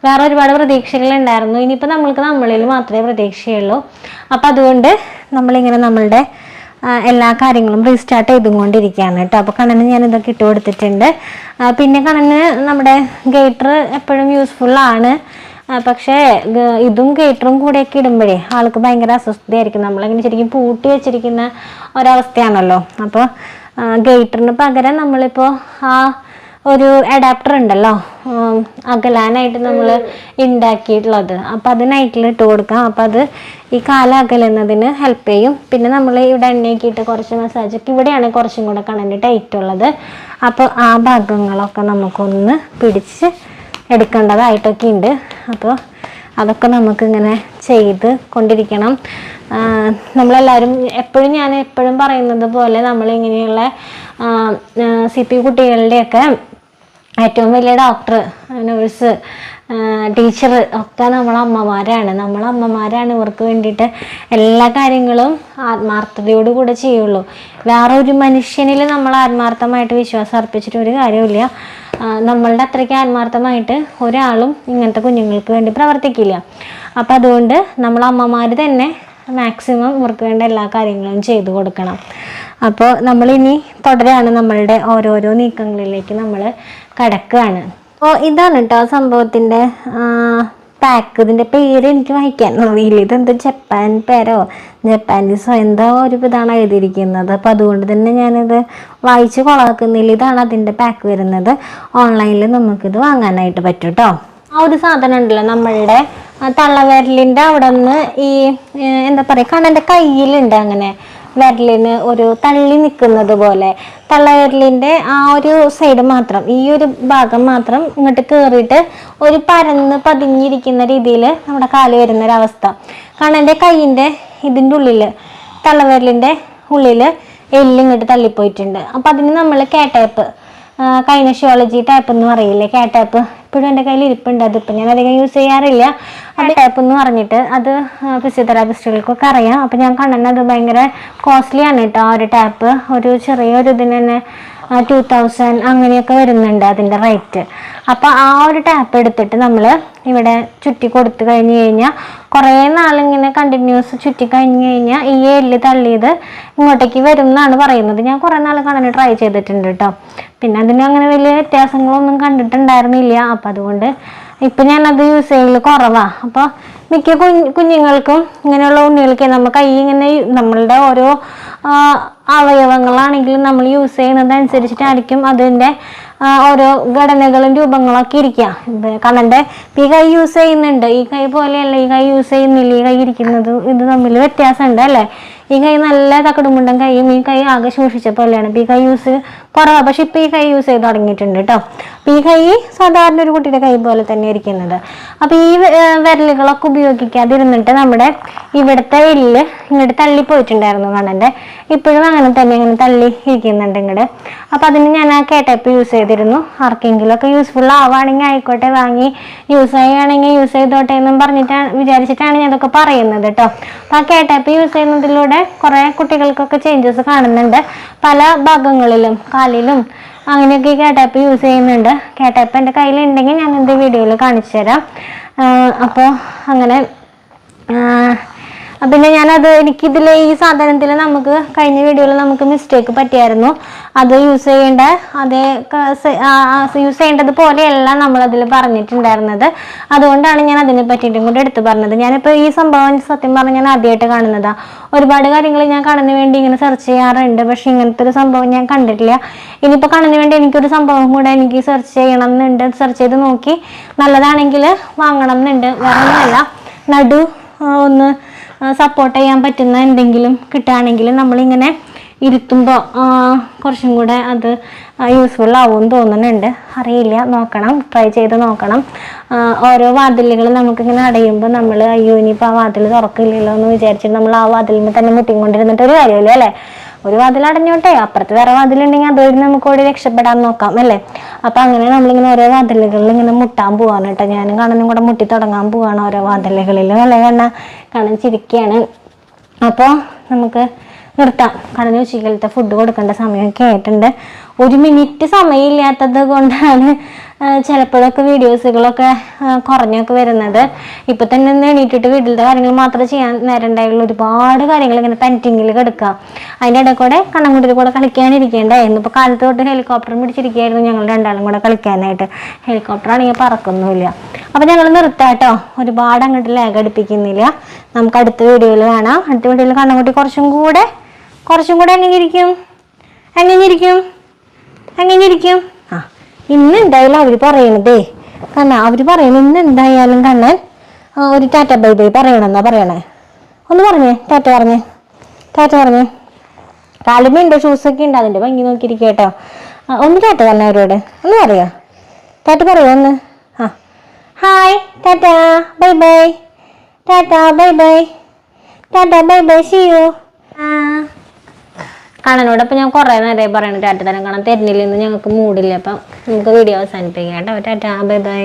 വേറെ ഒരുപാട് പ്രതീക്ഷകളുണ്ടായിരുന്നു. ഇനിയിപ്പോൾ നമ്മളിൽ മാത്രമേ പ്രതീക്ഷയുള്ളൂ. അപ്പോൾ അതുകൊണ്ട് നമ്മളിങ്ങനെ നമ്മളുടെ എല്ലാ കാര്യങ്ങളും റീസ്റ്റാർട്ട് ചെയ്തുകൊണ്ടിരിക്കുകയാണ് കേട്ടോ. അപ്പോൾ കണ്ണന് ഞാൻ ഇതൊക്കെ ഇട്ട് കൊടുത്തിട്ടുണ്ട്. പിന്നെ കണ്ണന് നമ്മുടെ ഗേറ്റർ എപ്പോഴും യൂസ്ഫുള്ളാണ്. പക്ഷേ ഇതും ഗേറ്ററും കൂടെയൊക്കെ ഇടുമ്പോഴേ ആൾക്ക് ഭയങ്കര അസ്വസ്ഥതയായിരിക്കും. നമ്മളിങ്ങനെ ശരിക്കും പൂട്ടി വെച്ചിരിക്കുന്ന ഒരവസ്ഥയാണല്ലോ. അപ്പോൾ ഗേറ്ററിന് പകരം നമ്മളിപ്പോൾ ഒരു അഡാപ്റ്റർ ഉണ്ടല്ലോ അകലാനായിട്ട് നമ്മൾ ഉണ്ടാക്കിയിട്ടുള്ളത്, അപ്പോൾ അത് നൈറ്റിൽ ഇട്ട് കൊടുക്കാം. അപ്പോൾ അത് ഈ കാല അകലുന്നതിന് ഹെൽപ്പ് ചെയ്യും. പിന്നെ നമ്മൾ ഇവിടെ എണ്ണയൊക്കെ കുറച്ച് മസാജൊക്കെ ഇവിടെയാണ് കുറച്ചും കൂടെ കണ്ണൻ്റെ ടൈറ്റ് ഉള്ളത്. അപ്പോൾ ആ ഭാഗങ്ങളൊക്കെ നമുക്കൊന്ന് പിടിച്ച് എടുക്കേണ്ടതായിട്ടൊക്കെ ഉണ്ട്. അപ്പോൾ അതൊക്കെ നമുക്കിങ്ങനെ ചെയ്ത് കൊണ്ടിരിക്കണം. നമ്മളെല്ലാവരും ഞാൻ എപ്പോഴും പറയുന്നത് പോലെ നമ്മളിങ്ങനെയുള്ള CP കുട്ടികളുടെയൊക്കെ ഏറ്റവും വലിയ ഡോക്ടർ, നഴ്സ്, ടീച്ചർ ഒക്കെ നമ്മളമ്മമാരാണ്. ഇവർക്ക് വേണ്ടിയിട്ട് എല്ലാ കാര്യങ്ങളും ആത്മാർത്ഥതയോടുകൂടെ ചെയ്യുള്ളൂ. വേറെ ഒരു മനുഷ്യനിൽ നമ്മൾ ആത്മാർത്ഥമായിട്ട് വിശ്വാസം അർപ്പിച്ചിട്ട് ഒരു കാര്യമില്ല. നമ്മളുടെ അത്രയ്ക്ക് ആത്മാർത്ഥമായിട്ട് ഒരാളും ഇങ്ങനത്തെ കുഞ്ഞുങ്ങൾക്ക് വേണ്ടി പ്രവർത്തിക്കില്ല. അപ്പം അതുകൊണ്ട് നമ്മളമ്മമാർ തന്നെ മാക്സിമം ഇവർക്ക് വേണ്ട എല്ലാ കാര്യങ്ങളും ചെയ്തു കൊടുക്കണം. അപ്പോൾ നമ്മളിനി തുടരാണ്, നമ്മളുടെ ഓരോരോ നീക്കങ്ങളിലേക്ക് നമ്മൾ കടക്കുകയാണ്. അപ്പോൾ ഇതാണ് കേട്ടോ സംഭവത്തിൻ്റെ പാക്ക്. ഇതിൻ്റെ പേര് എനിക്ക് വായിക്കാൻ അറിയില്ല. ഇതെന്തോ ജപ്പാൻ പേരോ ജപ്പാനീസോ എന്തോ ഒരു ഇതാണ് എഴുതിയിരിക്കുന്നത്. അപ്പോൾ അതുകൊണ്ട് തന്നെ ഞാനിത് വായിച്ച് കൊളാക്കുന്നില്ല. ഇതാണ് അതിൻ്റെ പാക്ക് വരുന്നത്. ഓൺലൈനിൽ നമുക്കിത് വാങ്ങാനായിട്ട് പറ്റും കേട്ടോ. ആ ഒരു സാധനം ഉണ്ടല്ലോ നമ്മളുടെ തള്ളവിരലിൻ്റെ അവിടെ നിന്ന് ഈ എന്താ പറയുക, കണ്ണൻ്റെ കയ്യിലുണ്ട് അങ്ങനെ വിരലിന് ഒരു തള്ളി നിൽക്കുന്നത് പോലെ. തള്ളവിരലിൻ്റെ ആ ഒരു സൈഡ് മാത്രം, ഈ ഒരു ഭാഗം മാത്രം ഇങ്ങോട്ട് കയറിയിട്ട് ഒരു പരന്ന് പതിഞ്ഞിരിക്കുന്ന രീതിയിൽ നമ്മുടെ കാല് വരുന്നൊരവസ്ഥ. കണ്ണൻ്റെ കൈയിൻ്റെ ഇതിൻ്റെ ഉള്ളിൽ, തള്ളവിരലിൻ്റെ ഉള്ളിൽ എല്ലിങ്ങോട്ട് തള്ളിപ്പോയിട്ടുണ്ട്. അപ്പം അതിന് നമ്മൾ കേട്ടേപ്പ്, കൈനഷ്യോളജി ടൈപ്പ് എന്ന് പറയില്ലേ, കേട്ടേപ്പ് ഇപ്പോഴും എൻ്റെ കയ്യിൽ ഇരിപ്പുണ്ട്. അതിപ്പോൾ ഞാൻ അധികം യൂസ് ചെയ്യാറില്ല. അത് ടൈപ്പ് എന്ന് പറഞ്ഞിട്ട് അത് ഫിസിയോതെറാപ്പിസ്റ്റുകൾക്കൊക്കെ അറിയാം. അപ്പം ഞാൻ കണ്ണന് അത് ഭയങ്കര കോസ്റ്റ്ലിയാണ് കേട്ടോ. ആ ഒരു ടാപ്പ് ഒരു ചെറിയൊരു ഇതിന് തന്നെ 2000 അങ്ങനെയൊക്കെ വരുന്നുണ്ട് അതിൻ്റെ റേറ്റ്. അപ്പോൾ ആ ഒരു ടാപ്പ് എടുത്തിട്ട് നമ്മൾ ഇവിടെ ചുറ്റി കൊടുത്തു കഴിഞ്ഞ് കഴിഞ്ഞാൽ കുറേ നാളിങ്ങനെ കണ്ടിന്യൂസ് ചുറ്റി കഴിഞ്ഞ് കഴിഞ്ഞാൽ ഈ എല്ല് തള്ളിയത് ഇങ്ങോട്ടേക്ക് വരും എന്നാണ് പറയുന്നത്. ഞാൻ കുറേ നാൾ കണ്ണന് ട്രൈ ചെയ്തിട്ടുണ്ട് കേട്ടോ. പിന്നെ അതിന് അങ്ങനെ വലിയ വ്യത്യാസങ്ങളൊന്നും കണ്ടിട്ടുണ്ടായിരുന്നില്ല. അപ്പം അതുകൊണ്ട് ഇപ്പം ഞാനത് യൂസ് ചെയ്യൽ കുറവാണ്. അപ്പോൾ മിക്ക കുഞ്ഞുങ്ങൾക്കും ഇങ്ങനെയുള്ള ഉണ്ണികൾക്ക് നമ്മൾ കൈ ഇങ്ങനെ നമ്മളുടെ ഓരോ അവയവങ്ങളാണെങ്കിലും നമ്മൾ യൂസ് ചെയ്യുന്നതനുസരിച്ചിട്ടായിരിക്കും അതിൻ്റെ ഓരോ ഘടനകളും രൂപങ്ങളൊക്കെ ഇരിക്കുക. കണ്ണൻ്റെ ഈ കൈ യൂസ് ചെയ്യുന്നുണ്ട്, ഈ കൈ പോലെയല്ല ഈ കൈ യൂസ് ചെയ്യുന്നില്ല, ഈ കൈ ഇരിക്കുന്നത് ഇത് തമ്മിൽ വ്യത്യാസമുണ്ട് അല്ലേ. ഈ കൈ നല്ല തക്കടുമുണ്ടൻ കൈയും ഈ കൈ ആകെ സൂക്ഷിച്ച പോലെയാണ്. അപ്പോൾ ഈ കൈ യൂസ് കുറവാണ്. പക്ഷെ ഇപ്പോൾ ഈ കൈ യൂസ് ചെയ്ത് തുടങ്ങിയിട്ടുണ്ട് കേട്ടോ. അപ്പോൾ ഈ കൈ സാധാരണ ഒരു കുട്ടിയുടെ കൈ പോലെ തന്നെ ഇരിക്കുന്നത്. അപ്പോൾ ഈ വിരലുകളൊക്കെ ഉപയോഗിക്കാതിരുന്നിട്ട് നമ്മുടെ ഇവിടുത്തെ എല്ല് ഇങ്ങോട്ട് തള്ളിപ്പോയിട്ടുണ്ടായിരുന്നു കണ്ണൻ്റെ. ഇപ്പോഴും അങ്ങനെ തന്നെ ഇങ്ങനെ തള്ളി ഇരിക്കുന്നുണ്ട് ഇങ്ങോട്ട്. അപ്പോൾ അതിന് ഞാൻ ആ കേട്ടപ്പ് യൂസ് ചെയ്തിരുന്നു. ആർക്കെങ്കിലുമൊക്കെ യൂസ്ഫുൾ ആവുകയാണെങ്കിൽ ആയിക്കോട്ടെ, വാങ്ങി യൂസ് ചെയ്യുകയാണെങ്കിൽ യൂസ് ചെയ്തോട്ടെ എന്നും വിചാരിച്ചിട്ടാണ് ഞാൻ ഇതൊക്കെ പറയുന്നത് കേട്ടോ. അപ്പോൾ ആ കേട്ടപ്പ് യൂസ് ചെയ്യുന്നതിലൂടെ കുറേ കുട്ടികൾക്കൊക്കെ ചേഞ്ചസ് കാണുന്നുണ്ട്. പല ഭാഗങ്ങളിലും കാലിലും അങ്ങനെയൊക്കെ ഈ കേട്ടപ്പ് യൂസ് ചെയ്യുന്നുണ്ട്. കേട്ടപ്പ് എൻ്റെ കയ്യിലുണ്ടെങ്കിൽ ഞാൻ എൻ്റെ വീഡിയോയിൽ കാണിച്ചു തരാം. അപ്പോൾ അങ്ങനെ പിന്നെ ഞാനത് എനിക്കിതിൽ ഈ സാധനത്തിൽ നമുക്ക് കഴിഞ്ഞ വീഡിയോയിൽ നമുക്ക് മിസ്റ്റേക്ക് പറ്റിയായിരുന്നു. അത് യൂസ് ചെയ്യേണ്ടത് പോലെയല്ല നമ്മളതിൽ പറഞ്ഞിട്ടുണ്ടായിരുന്നത്. അതുകൊണ്ടാണ് ഞാൻ അതിനെ പറ്റിയിട്ടും കൂടെ എടുത്ത് പറഞ്ഞത്. ഞാനിപ്പോൾ ഈ സംഭവം സത്യം പറഞ്ഞാൽ ഞാൻ ആദ്യമായിട്ട് കാണുന്നതാണ്. ഒരുപാട് കാര്യങ്ങൾ ഞാൻ കണ്ണിന് വേണ്ടി ഇങ്ങനെ സെർച്ച് ചെയ്യാറുണ്ട്, പക്ഷെ ഇങ്ങനത്തെ ഒരു സംഭവം ഞാൻ കണ്ടിട്ടില്ല. ഇനിയിപ്പോൾ കണ്ണിന് വേണ്ടി എനിക്കൊരു സംഭവം കൂടെ എനിക്ക് സെർച്ച് ചെയ്യണം എന്നുണ്ട്. സെർച്ച് ചെയ്ത് നോക്കി നല്ലതാണെങ്കിൽ വാങ്ങണം എന്നുണ്ട്. വേറെ ഒന്നുമല്ല, നടു ഒന്ന് സപ്പോർട്ട് ചെയ്യാൻ പറ്റുന്ന എന്തെങ്കിലും കിട്ടുകയാണെങ്കിൽ നമ്മളിങ്ങനെ ഇരുത്തുമ്പോൾ കുറച്ചും കൂടെ അത് യൂസ്ഫുൾ ആവുമെന്ന് തോന്നുന്നുണ്ട്. അറിയില്ല, നോക്കണം, ട്രൈ ചെയ്ത് നോക്കണം. ഓരോ വാതിലുകൾ നമുക്കിങ്ങനെ അടയുമ്പോൾ നമ്മൾ അയ്യോ ഇനിയിപ്പോൾ ആ വാതിൽ തുറക്കില്ലല്ലോ എന്ന് വിചാരിച്ചിട്ട് നമ്മൾ ആ വാതിലിന് തന്നെ മുട്ടിക്കൊണ്ടിരുന്നിട്ട് ഒരു കാര്യമില്ല അല്ലേ. ഒരു വാതിൽ അടഞ്ഞോട്ടെ, അപ്പുറത്ത് വേറെ വാതിലുണ്ടെങ്കിൽ അതുവഴി നമുക്ക് ഓടി രക്ഷപ്പെടാൻ നോക്കാം അല്ലേ. അപ്പം അങ്ങനെ നമ്മളിങ്ങനെ ഓരോ വാതിലുകളിൽ ഇങ്ങനെ മുട്ടാൻ പോവാണ് കേട്ടോ. ഞാനും കണ്ണനും കൂടെ മുട്ടി തുടങ്ങാൻ പോവാണ് ഓരോ വാതിലുകളിൽ. അല്ലേ കണ്ണൻ ചിരിക്കുകയാണ്. അപ്പോൾ നമുക്ക് നിർത്താം. കണ്ണന് ഉച്ചക്കലത്തെ ഫുഡ് കൊടുക്കേണ്ട സമയമൊക്കെ ആയിട്ടുണ്ട്. 1 മിനിറ്റ് സമയമില്ലാത്തത് കൊണ്ടാണ് ചിലപ്പോഴൊക്കെ വീഡിയോസുകളൊക്കെ കുറഞ്ഞൊക്കെ വരുന്നത്. ഇപ്പൊ തന്നെ ഒന്ന് എണീറ്റിട്ട് വീട്ടിലത്തെ കാര്യങ്ങൾ മാത്രമേ ചെയ്യാൻ നേരം ഉണ്ടായുള്ളൂ. ഒരുപാട് കാര്യങ്ങൾ ഇങ്ങനെ പെൻറ്റിങ്ങിൽ കിടക്കുക. അതിൻ്റെ ഇടയിൽ കൂടെ കണ്ണൻകുട്ടിയിൽ കൂടെ കളിക്കാനിരിക്കേണ്ടായിരുന്നു. ഇപ്പോൾ കാലത്ത് തൊട്ട് ഹെലികോപ്റ്റർ പിടിച്ചിരിക്കുകയായിരുന്നു ഞങ്ങൾ രണ്ടാളും കൂടെ കളിക്കാനായിട്ട്. ഹെലികോപ്റ്റർ ആണെങ്കിൽ പറക്കൊന്നുമില്ല. അപ്പോൾ ഞങ്ങൾ നിർത്താട്ടോ, ഒരുപാട് അങ്ങോട്ട് ലാഗ് അടുപ്പിക്കുന്നില്ല. നമുക്ക് അടുത്ത വീഡിയോയിൽ കാണാം. അടുത്ത വീഡിയോയിൽ കണ്ണൻകുട്ടി കുറച്ചും കൂടെ എങ്ങനെയിരിക്കും. ഇന്ന് എന്തായാലും അവർ പറയണതേ കണ്ണൻ, അവർ പറയണത് ഇന്ന് എന്തായാലും കണ്ണൻ ഒരു ടാറ്റ ബൈ ബൈ പറയണമെന്നാ പറയണേ. ഒന്ന് പറഞ്ഞേ, ടാറ്റ പറഞ്ഞേ. കാലുമുണ്ടോ, ഷൂസൊക്കെ ഉണ്ട്, അതിൻ്റെ ഭംഗി നോക്കിയിരിക്കുക കേട്ടോ. ഒന്ന് ടാറ്റ പറഞ്ഞ അവരോട് ഒന്ന് പറയാ, ടാറ്റ പറയോ ഒന്ന്. Hi, tata bye bye, tata bye bye, see you. കണ്ണനോടൊപ്പം ഞാൻ കുറേ നേരമായി പറയണം ടാറ്റ തരാൻ. കാണാൻ തരുന്നില്ലെന്ന് ഞങ്ങൾക്ക് മൂടില്ല. അപ്പം നമുക്ക് വീഡിയോ അവസാനിപ്പിക്കാം കേട്ടോ. Tata bye by.